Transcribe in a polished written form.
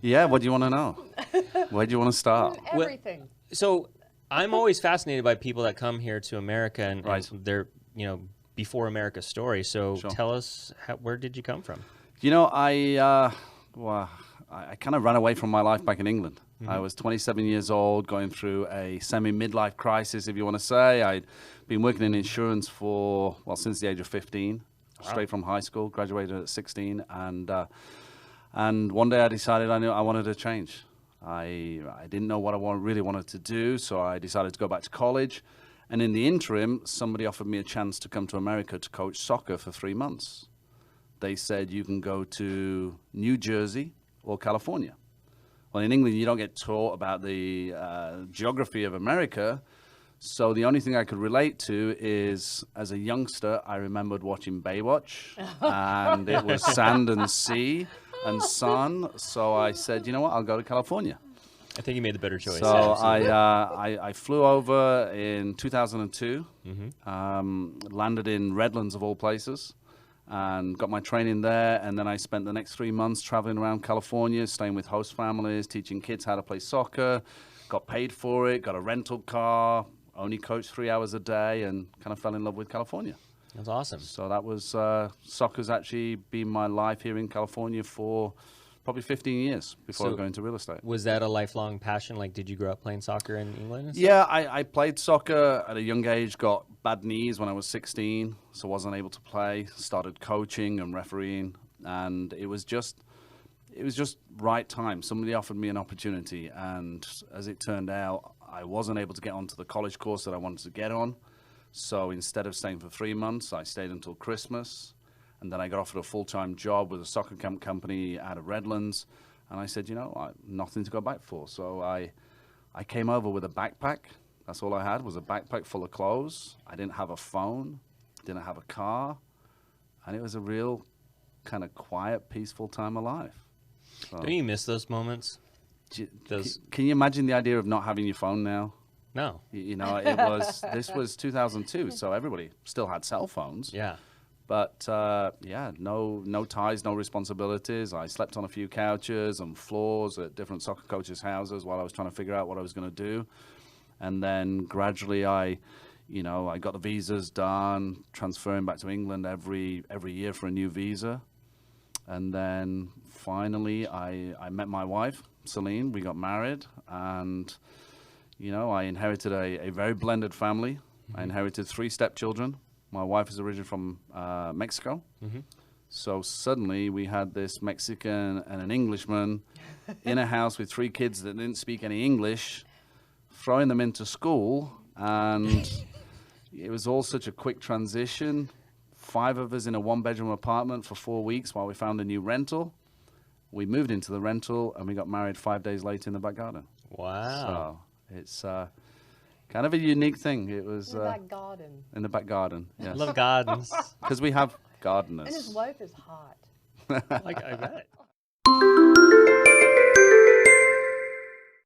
Yeah, what do you want to know? Where do you want to start? Everything. So I'm always fascinated by people that come here to America and they're, before America's story. So tell us, where did you come from? I kind of ran away from my life back in England. I was 27 years old, going through a semi-midlife crisis, if you want to say. I'd been working in insurance since the age of 15, straight from high school, graduated at 16, and one day I decided I knew I wanted to change. I didn't know what I really wanted to do, so I decided to go back to college. And in the interim, somebody offered me a chance to come to America to coach soccer for 3 months. They said, you can go to New Jersey or California. Well, in England, you don't get taught about the geography of America. So the only thing I could relate to is, as a youngster, I remembered watching Baywatch, and it was sand and sea and sun. So I said, you know what, I'll go to California. I think you made the better choice. So I flew over in 2002, landed in Redlands of all places, and got my training there. And then I spent the next 3 months traveling around California, staying with host families, teaching kids how to play soccer, got paid for it, got a rental car, only coached 3 hours a day, and kind of fell in love with California. That's awesome. So that was, soccer's actually been my life here in California for probably 15 years before I got into real estate. Was that a lifelong passion? Like, did you grow up playing soccer in England? Yeah, I played soccer at a young age, got bad knees when I was 16, so wasn't able to play, started coaching and refereeing, and it was just right time. Somebody offered me an opportunity, and as it turned out, I wasn't able to get onto the college course that I wanted to get on. So instead of staying for 3 months, I stayed until Christmas. And then I got offered a full-time job with a soccer camp company out of Redlands. And I said, nothing to go back for. So I came over with a backpack. That's all I had, was a backpack full of clothes. I didn't have a phone, didn't have a car. And it was a real kind of quiet, peaceful time of life. So, don't you miss those moments? Can you imagine the idea of not having your phone now? No. This was 2002, so everybody still had cell phones. Yeah. But, no ties, no responsibilities. I slept on a few couches and floors at different soccer coaches' houses while I was trying to figure out what I was going to do. And then gradually I got the visas done, transferring back to England every year for a new visa. And then finally I met my wife, Celine. We got married, and, I inherited a very blended family. I inherited 3 stepchildren. My wife is originally from Mexico. So suddenly we had this Mexican and an Englishman in a house with 3 kids that didn't speak any English, throwing them into school. And it was all such a quick transition. 5 of us in a 1-bedroom apartment for 4 weeks while we found a new rental. We moved into the rental and we got married 5 days later in the back garden. Wow. So it's kind of a unique thing. It was in the back garden. In the back garden, yes. I love gardens. Because we have gardeners. And his wife is hot. I bet.